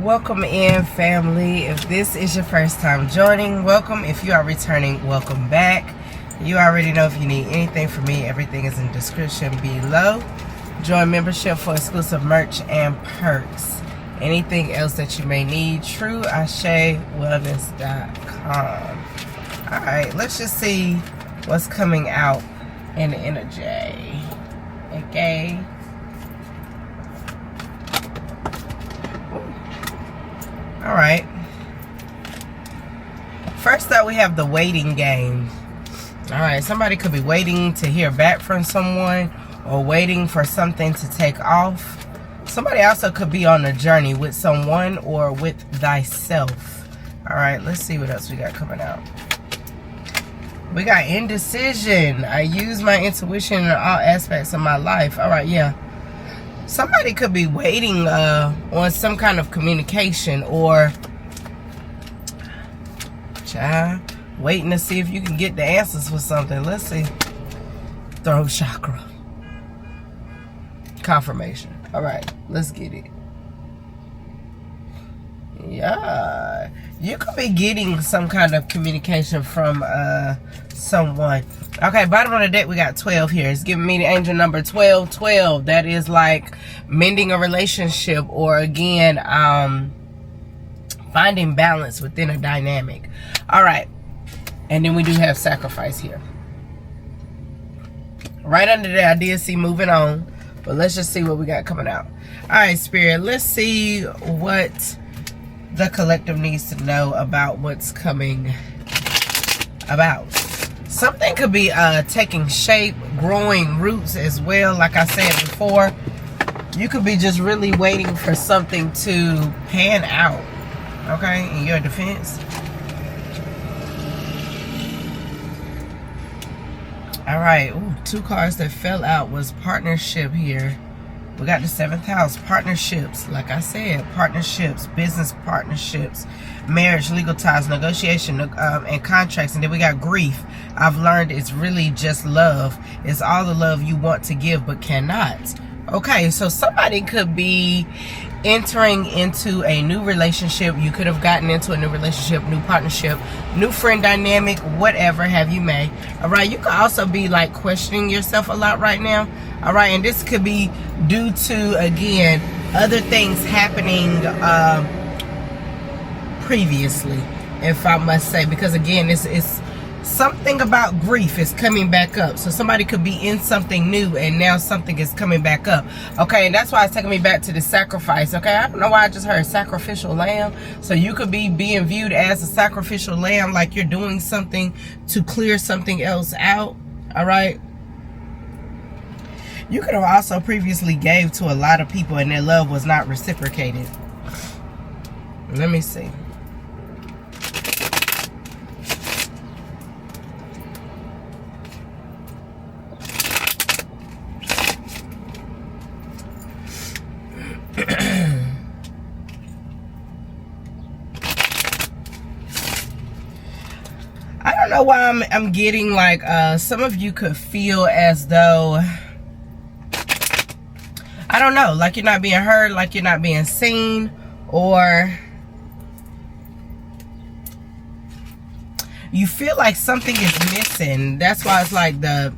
welcome in, family. If this is your first time joining, welcome. If you are returning, welcome back. You already know if you need anything from me, everything is in the description below. Join membership for exclusive merch and perks. Anything else that you may need, TrueAsheWellness.com. Alright, let's just see what's coming out in the energy. Okay. Alright. First up, we have the waiting game. Alright, somebody could be waiting to hear back from someone or waiting for something to take off. Somebody also could be on a journey with someone or with thyself. Alright, let's see what else we got coming out. We got indecision. I use my intuition in all aspects of my life. Alright, yeah. Somebody could be waiting on some kind of communication or waiting to see if you can get the answers for something. Let's see. Throat chakra. Confirmation. Alright, let's get it. Yeah. You could be getting some kind of communication from someone. Okay, bottom of the deck, we got 12 here. It's giving me the angel number 1212. That is like mending a relationship or, again, finding balance within a dynamic. All right. And then we do have sacrifice here. Right under there, I did see moving on. But let's just see what we got coming out. All right, Spirit. Let's see what the collective needs to know about what's coming about. Something could be taking shape, growing roots as well. Like I said before, you could be just really waiting for something to pan out, okay, in your defense. All right, ooh, two cards that fell out was partnership here. We got the 7th house, partnerships. Like I said, partnerships, business partnerships, marriage, legal ties, negotiation, and contracts. And then we got grief. I've learned it's really just love. It's all the love you want to give but cannot. Okay, so somebody could be entering into a new relationship. You could have gotten into a new relationship, new partnership, new friend dynamic, whatever have you may. All right, you could also be like questioning yourself a lot right now. All right, and this could be due to, again, other things happening previously, if I must say, because again, this is something about grief is coming back up. So somebody could be in something new and now something is coming back up. Okay, and that's why it's taking me back to the sacrifice. Okay, I don't know why I just heard sacrificial lamb. So you could be being viewed as a sacrificial lamb, like you're doing something to clear something else out. All right. You could have also previously gave to a lot of people and their love was not reciprocated. Let me see. I don't know why I'm getting like some of you could feel as though, I don't know, like you're not being heard, like you're not being seen, or you feel like something is missing. That's why it's like the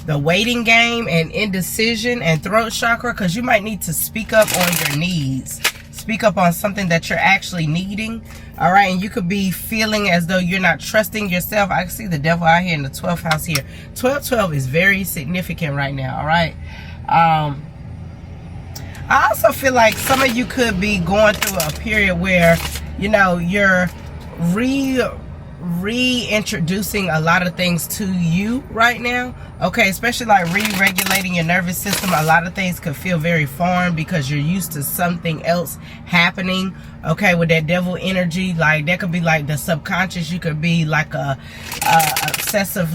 waiting game and indecision and throat chakra, because you might need to speak up on your needs. Speak up on something that you're actually needing. All right, and you could be feeling as though you're not trusting yourself. I can see the devil out here in the 12th house here. 1212 is very significant right now. All right. I also feel like some of you could be going through a period where, you know, you're reintroducing a lot of things to you right now. Okay, especially like re-regulating your nervous system. A lot of things could feel very foreign because you're used to something else happening. Okay, with that devil energy, like that could be like the subconscious. You could be like a obsessive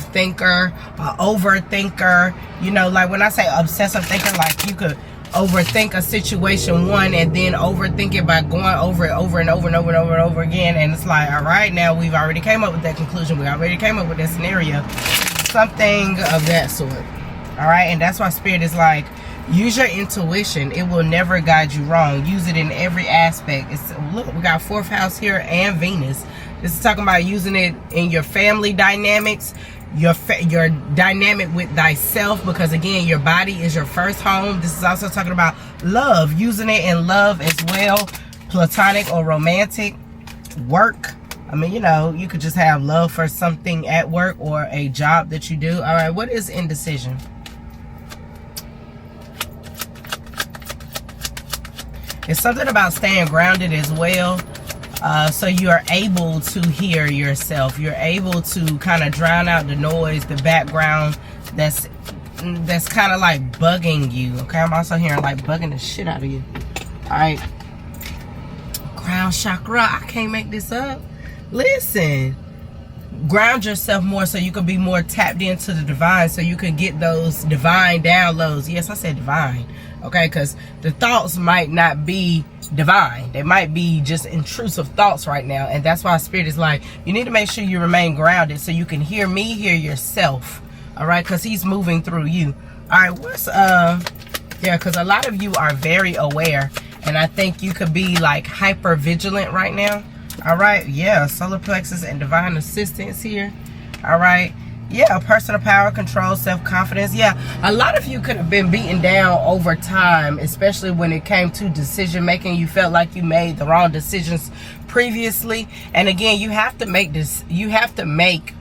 thinker, overthinker. You know, like when I say obsessive thinker, like you could overthink a situation and then overthink it by going over it over and over and over and over and over again. And it's like, all right, now we've already came up with that conclusion. We already came up with that scenario. Something of that sort. All right, and that's why Spirit is like, Use your intuition. It will never guide you wrong. Use it in every aspect. Look, we got 4th house here and Venus. This is talking about using it in your family dynamics, your dynamic with thyself, because again, your body is your first home. This is also talking about love, using it in love as well, platonic or romantic, work. I mean, you know, you could just have love for something at work or a job that you do. All right, what is indecision? It's something about staying grounded as well. So you are able to hear yourself. You're able to kind of drown out the noise, the background that's kind of like bugging you. Okay, I'm also hearing like bugging the shit out of you. All right. Crown chakra. I can't make this up. Listen. Ground yourself more so you can be more tapped into the divine, so you can get those divine downloads. Yes, I said divine. Okay, because the thoughts might not be divine. They might be just intrusive thoughts right now. And that's why Spirit is like, you need to make sure you remain grounded so you can hear me, hear yourself. All right, because he's moving through you. All right, what's, yeah, because a lot of you are very aware. And I think you could be like hyper vigilant right now. All right, yeah, solar plexus and divine assistance here. All right. Yeah, personal power, control, self-confidence. Yeah, a lot of you could have been beaten down over time, especially when it came to decision making. You felt like you made the wrong decisions previously. And again, you have to make this, you have to make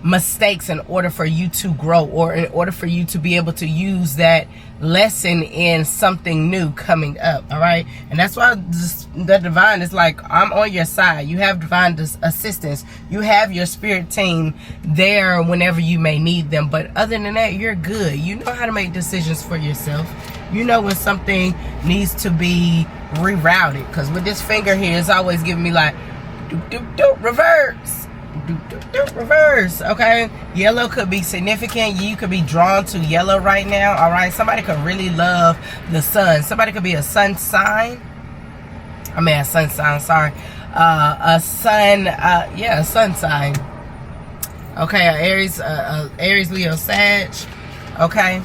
mistakes in order for you to grow, or in order for you to be able to use that lesson in something new coming up. All right, and that's why the divine is like, I'm on your side. You have divine assistance. You have your spirit team there whenever you may need them, but other than that, you're good. You know how to make decisions for yourself. You know when something needs to be rerouted, because with this finger here, it's always giving me like doop doop doop, reverse. Reverse. Okay, yellow could be significant. You could be drawn to yellow right now. All right, somebody could really love the sun. Somebody could be a sun sign. I mean a sun sign, sorry. A sun, yeah, a sun sign. Okay, Aries, Aries, Leo, Sag. Okay,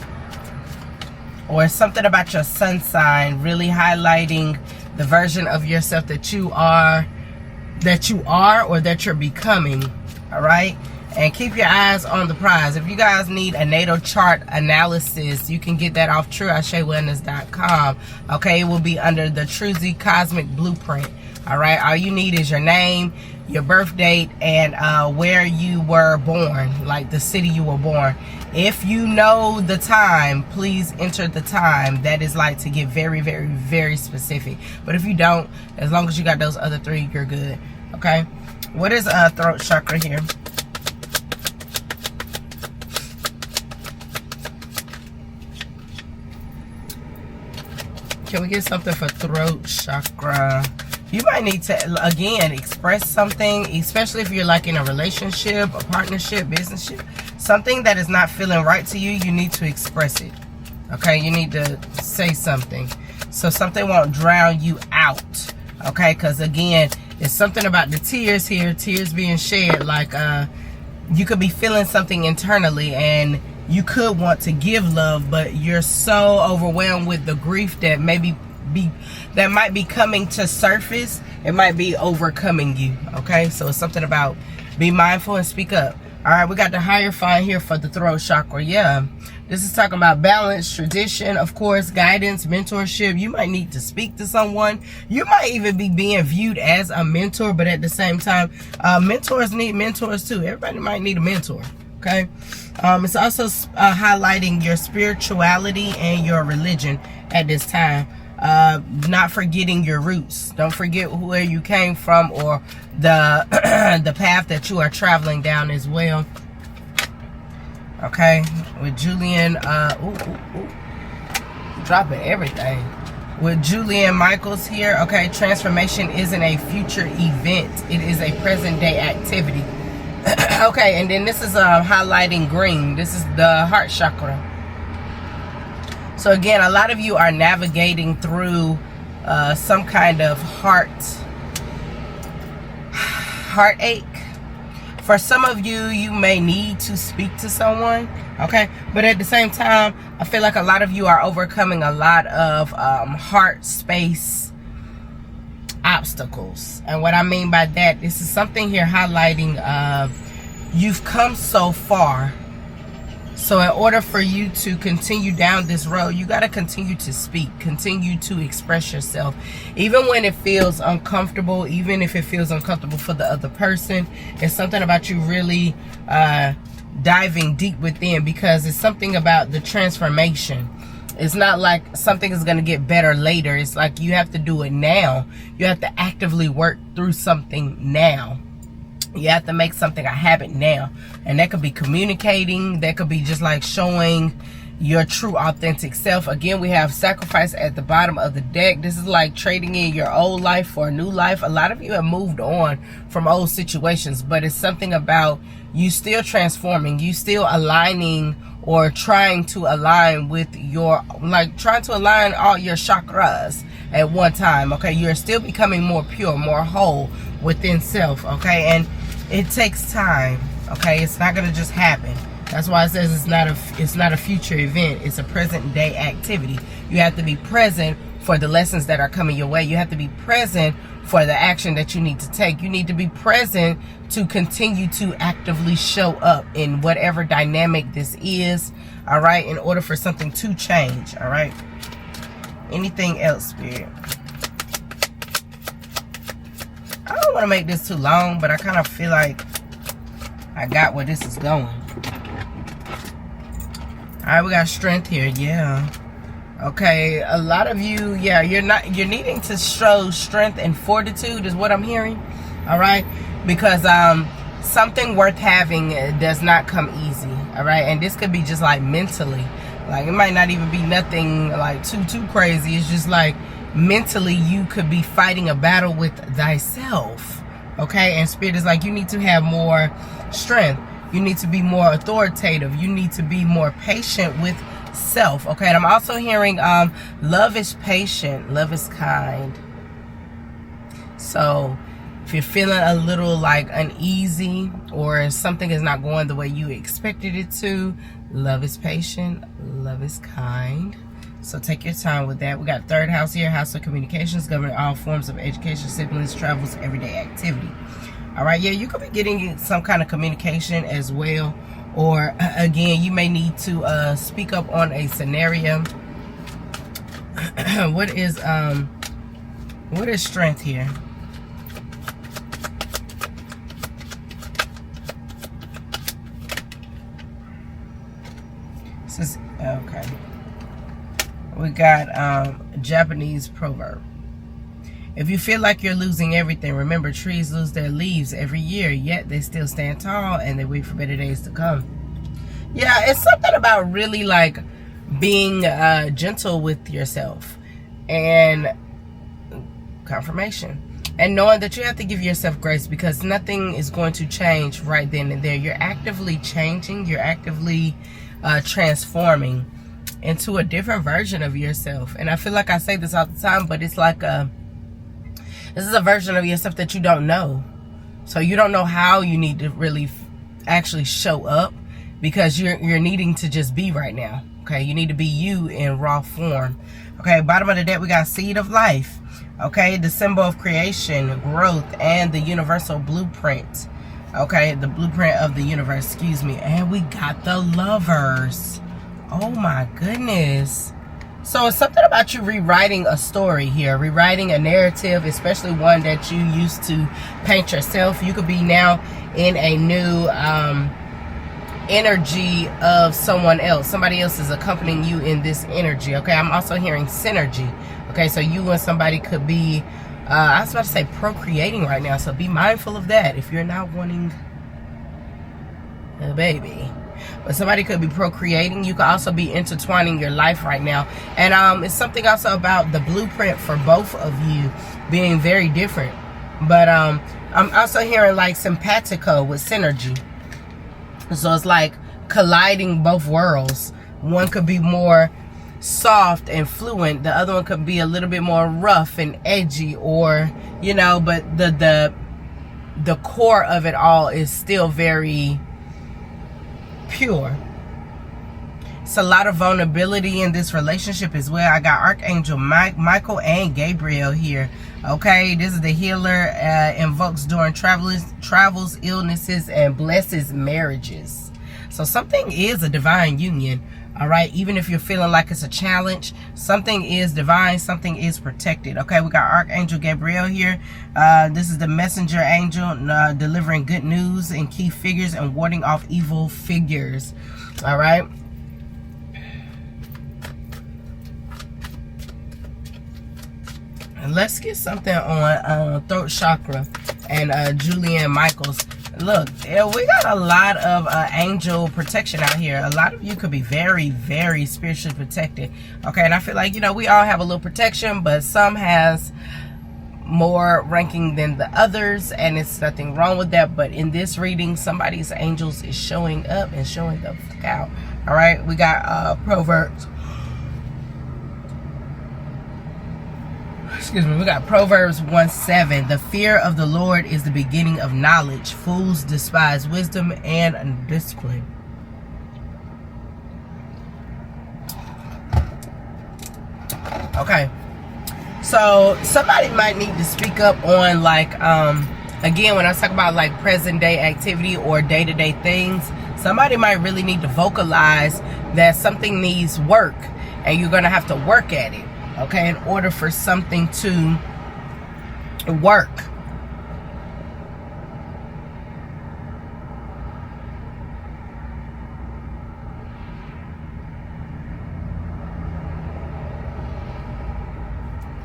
or something about your sun sign really highlighting the version of yourself that you are or that you're becoming. All right, and keep your eyes on the prize. If you guys need a natal chart analysis, you can get that off TrueAsheWellness.com. Okay, it will be under the Truzy Cosmic Blueprint. All right, all you need is your name, your birth date, and where you were born, like the city you were born. If you know the time, please enter the time. That is like to get very, very, very specific. But if you don't, as long as you got those other 3, you're good. Okay, what is throat chakra here? Can we get something for throat chakra? You might need to, again, express something, especially if you're like in a relationship, a partnership, businessship, something that is not feeling right to you. You need to express it. Okay, you need to say something so something won't drown you out. Okay, because again, it's something about the tears here, tears being shed. Like you could be feeling something internally and you could want to give love, but you're so overwhelmed with the grief that that might be coming to surface. It might be overcoming you. Okay, so it's something about be mindful and speak up. All right, we got the Hierophant here for the throat chakra. Yeah, this is talking about balance, tradition, of course, guidance, mentorship. You might need to speak to someone. You might even be being viewed as a mentor, but at the same time, mentors need mentors too. Everybody might need a mentor. Okay, it's also highlighting your spirituality and your religion at this time. Not forgetting your roots. Don't forget where you came from, or the the path that you are traveling down as well. Okay, with Julian, dropping everything. With Julian Michaels here. Okay, transformation isn't a future event. It is a present day activity. Okay, and then this is highlighting green. This is the heart chakra. So again, a lot of you are navigating through some kind of heartache, For some of you, you may need to speak to someone, okay? But at the same time, I feel like a lot of you are overcoming a lot of heart space obstacles. And what I mean by that, this is something here highlighting you've come so far. So in order for you to continue down this road, you got to continue to speak, continue to express yourself. Even when it feels uncomfortable, even if it feels uncomfortable for the other person, it's something about you really diving deep within, because it's something about the transformation. It's not like something is going to get better later. It's like you have to do it now. You have to actively work through something now. You have to make something a habit now. And that could be communicating. That could be just like showing your true authentic self. Again, we have sacrifice at the bottom of the deck. This is like trading in your old life for a new life. A lot of you have moved on from old situations, but it's something about you still transforming. You still aligning or trying to align with your, like trying to align all your chakras at one time. Okay, you're still becoming more pure, more whole within self. Okay, and it takes time. Okay, it's not gonna just happen. That's why it says it's not a future event. It's a present day activity. You have to be present for the lessons that are coming your way. You have to be present for the action that you need to take. You need to be present to continue to actively show up in whatever dynamic this is. All right, in order for something to change. All right. Anything else, Spirit? I don't want to make this too long, but I kind of feel like I got where this is going. All right, we got strength here. Yeah. Okay, a lot of you, yeah, you're needing to show strength and fortitude is what I'm hearing. All right, because something worth having does not come easy. All right, and this could be just like mentally, like it might not even be nothing like too crazy. It's just like mentally you could be fighting a battle with thyself. Okay, and Spirit is like, you need to have more strength. You need to be more authoritative. You need to be more patient with self. Okay, and I'm also hearing love is patient, love is kind. So if you're feeling a little like uneasy or something is not going the way you expected it to, love is patient, love is kind. So take your time with that. We got third house here, house of communications, governing all forms of education, siblings, travels, everyday activity. All right, yeah, you could be getting some kind of communication as well. Or again, you may need to speak up on a scenario. What is strength here? This is okay. We got Japanese proverb. If you feel like you're losing everything, remember trees lose their leaves every year, yet they still stand tall and they wait for better days to come. Yeah, it's something about really like being gentle with yourself and confirmation. And knowing that you have to give yourself grace, because nothing is going to change right then and there. You're actively changing. You're actively transforming into a different version of yourself. And I feel like I say this all the time, but it's like this is a version of yourself that you don't know. So you don't know how you need to really actually show up, because you're needing to just be right now. Okay, you need to be you in raw form. Okay, bottom of the deck we got seed of life. Okay, the symbol of creation, growth, and the universal blueprint. Okay, the blueprint of the universe, excuse me. And we got the lovers. Oh my goodness. So it's something about you rewriting a story here, rewriting a narrative, especially one that you used to paint yourself. You could be now in a new energy of someone else. Somebody else is accompanying you in this energy. Okay, I'm also hearing synergy. Okay, so you and somebody could be, I was about to say procreating right now. So be mindful of that if you're not wanting a baby. But somebody could be procreating. You could also be intertwining your life right now. And it's something also about the blueprint for both of you being very different. But I'm also hearing like simpatico with synergy. So it's like colliding both worlds. One could be more soft and fluent. The other one could be a little bit more rough and edgy, or, you know, but the the core of it all is still very pure. It's a lot of vulnerability in this relationship as well. I got Archangel Michael and Gabriel here. Okay, this is the healer, invokes during travels, illnesses, and blesses marriages. So something is a divine union. All right, even if you're feeling like it's a challenge, something is divine, something is protected. Okay, we got Archangel Gabriel here. This is the messenger angel, delivering good news and key figures and warding off evil figures. All right. And let's get something on throat chakra and Julianne Michaels. Look, we got a lot of angel protection out here. A lot of you could be very, very spiritually protected. Okay, and I feel like, you know, we all have a little protection, but some has more ranking than the others, and it's nothing wrong with that. But in this reading, somebody's angels is showing up and showing the fuck out. All right, we got Proverbs. Excuse me, we got Proverbs 1:7. The fear of the Lord is the beginning of knowledge. Fools despise wisdom and discipline. Okay. So somebody might need to speak up on, like, again, when I talk about like present day activity or day-to-day things, somebody might really need to vocalize that something needs work and you're going to have to work at it. Okay, in order for something to work.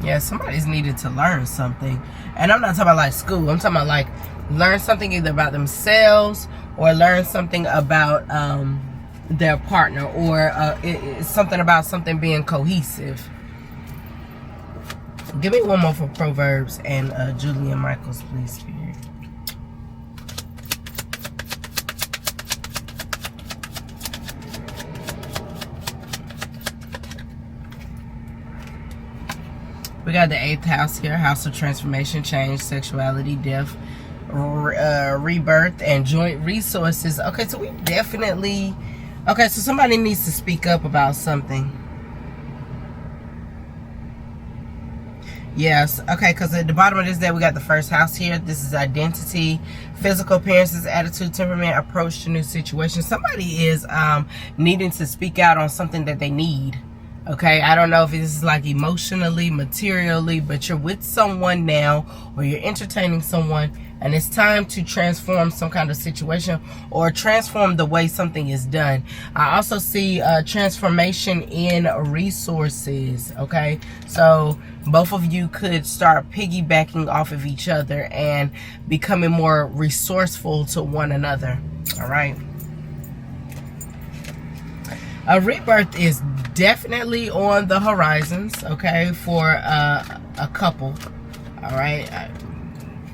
Yeah, somebody's needed to learn something. And I'm not talking about like school. I'm talking about like learn something either about themselves or learn something about their partner, or it's something about something being cohesive. Give me one more for Proverbs and Julianne Michaels, please, Spirit. We got the 8th house here, house of transformation, change, sexuality, death, rebirth, and joint resources. Okay, so we definitely... Okay, so somebody needs to speak up about something. Yes, okay, because at the bottom of this day, we got the 1st house here. This is identity, physical appearances, attitude, temperament, approach to new situations. Somebody is needing to speak out on something that they need. Okay, I don't know if this is like emotionally, materially, but you're with someone now, or you're entertaining someone, and it's time to transform some kind of situation or transform the way something is done. I also see transformation in resources. Okay, so both of you could start piggybacking off of each other and becoming more resourceful to one another. All right. A rebirth is definitely on the horizons, okay, for a couple. All right.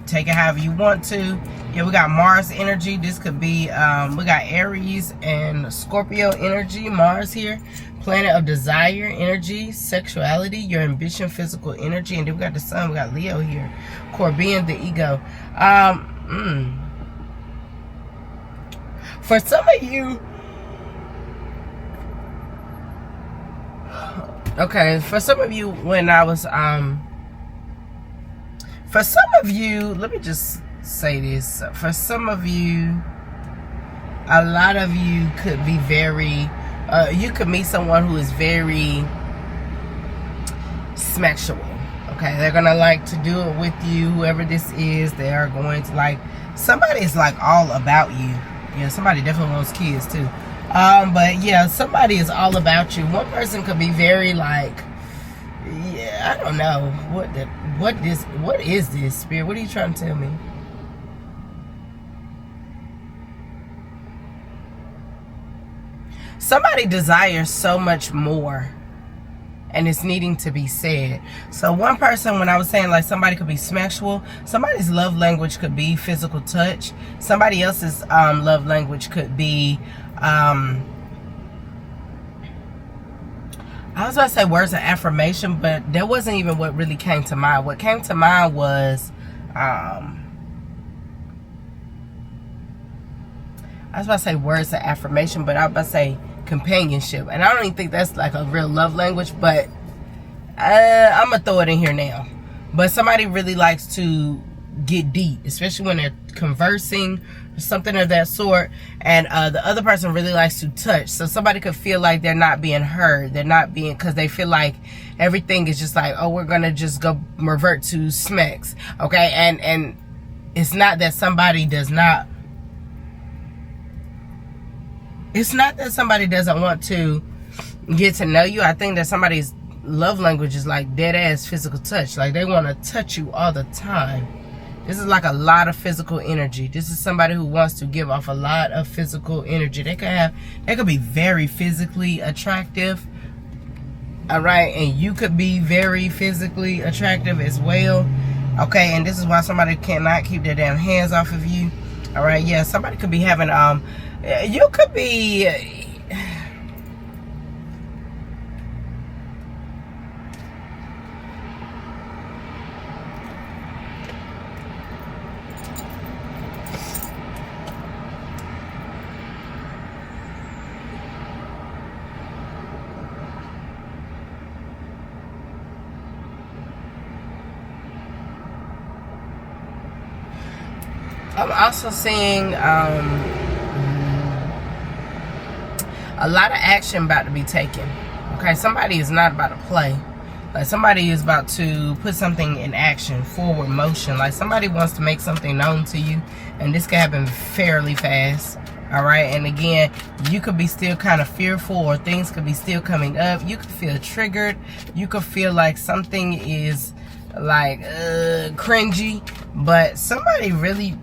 Take it however you want to. Yeah, we got Mars energy. This could be, we got Aries and Scorpio energy. Mars here. Planet of desire energy, sexuality, your ambition, physical energy. And then we got the sun. We got Leo here. Core being, the ego. For some of you... Okay, for some of you, when I was, for some of you, let me just say this. For some of you, a lot of you could be very, you could meet someone who is very sexual. Okay, they're going to like to do it with you, whoever this is. They are going to like, somebody's like all about you. Yeah, somebody definitely wants kids too. But yeah, somebody is all about you. One person could be very like, yeah, I don't know what is this, Spirit? What are you trying to tell me? Somebody desires so much more, and it's needing to be said. So one person, when I was saying like somebody could be sexual, somebody's love language could be physical touch. Somebody else's love language could be I was about to say words of affirmation, but that wasn't even what really came to mind. What came to mind was I was about to say words of affirmation, but I was about to say companionship. And I don't even think that's like a real love language, but I'm going to throw it in here now. But somebody really likes to get deep, especially when they're conversing or something of that sort. And the other person really likes to touch. So somebody could feel like they're not being heard. They're not being, because they feel like everything is just like, oh, we're going to just go revert to smacks. Okay. And it's not that somebody does not, it's not that somebody doesn't want to get to know you. I think that somebody's love language is like dead ass physical touch. Like they want to touch you all the time. This is like a lot of physical energy. This is somebody who wants to give off a lot of physical energy. They could be very physically attractive. All right, and you could be very physically attractive as well. Okay, and this is why somebody cannot keep their damn hands off of you. All right, yeah, somebody could be having you could be I'm also seeing a lot of action about to be taken. Okay, somebody is not about to play. Like somebody is about to put something in action, forward motion. Like somebody wants to make something known to you, and this can happen fairly fast. All right, and again, you could be still kind of fearful, or things could be still coming up. You could feel triggered. You could feel like something is like cringy, but somebody really,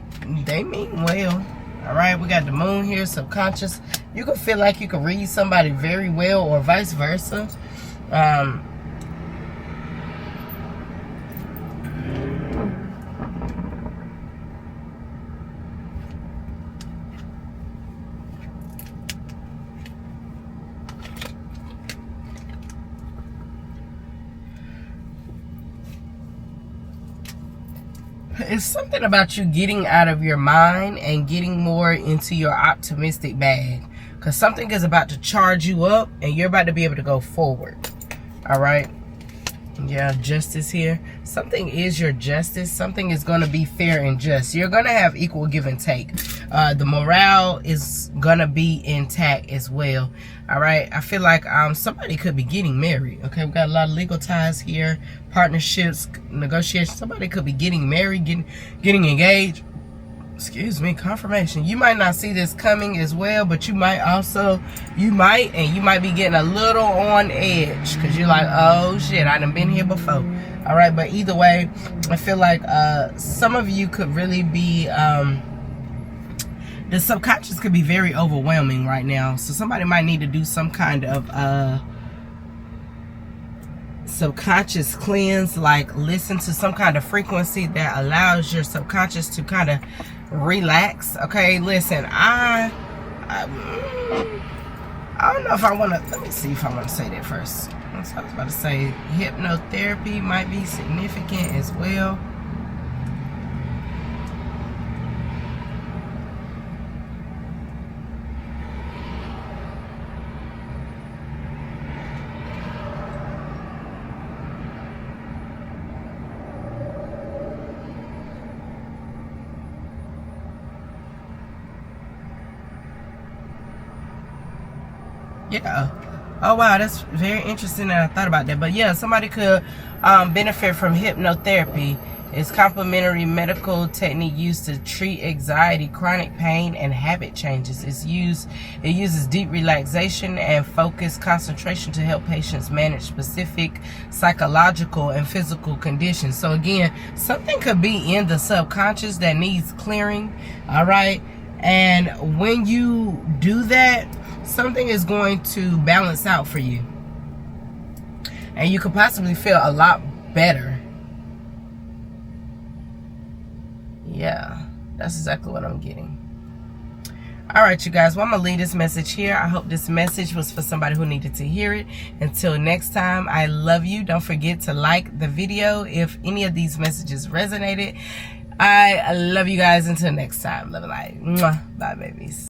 they mean well. All right, we got the moon here, subconscious. You could feel like you could read somebody very well, or vice versa. It's something about you getting out of your mind and getting more into your optimistic bag, because something is about to charge you up and you're about to be able to go forward. All right, yeah, justice here. Something is your justice. Something is going to be fair and just. You're going to have equal give and take. The morale is going to be intact as well. All right, I feel like somebody could be getting married. Okay, we've got a lot of legal ties here, partnerships, negotiations. Somebody could be getting married, getting engaged. Excuse me, confirmation. You might not see this coming as well, but you might be getting a little on edge, because you're like, oh shit, I done been here before. All right, but either way, I feel like some of you could really be the subconscious could be very overwhelming right now. So somebody might need to do some kind of subconscious cleanse, like listen to some kind of frequency that allows your subconscious to kind of relax. Okay, listen, I don't know if I want to, let me see if I want to say that first. I was about to say hypnotherapy might be significant as well. Yeah. Oh wow, that's very interesting that I thought about that. But yeah, somebody could benefit from hypnotherapy. It's complementary medical technique used to treat anxiety, chronic pain, and habit changes. It uses deep relaxation and focused concentration to help patients manage specific psychological and physical conditions. So again, something could be in the subconscious that needs clearing. All right, and when you do that, something is going to balance out for you, and you could possibly feel a lot better. Yeah, that's exactly what I'm getting. All right, you guys, well, I'm gonna leave this message here. I hope this message was for somebody who needed to hear it. Until next time, I love you. Don't forget to like the video if any of these messages resonated. I love you guys. Until next time, love and light. Mwah. Bye, babies.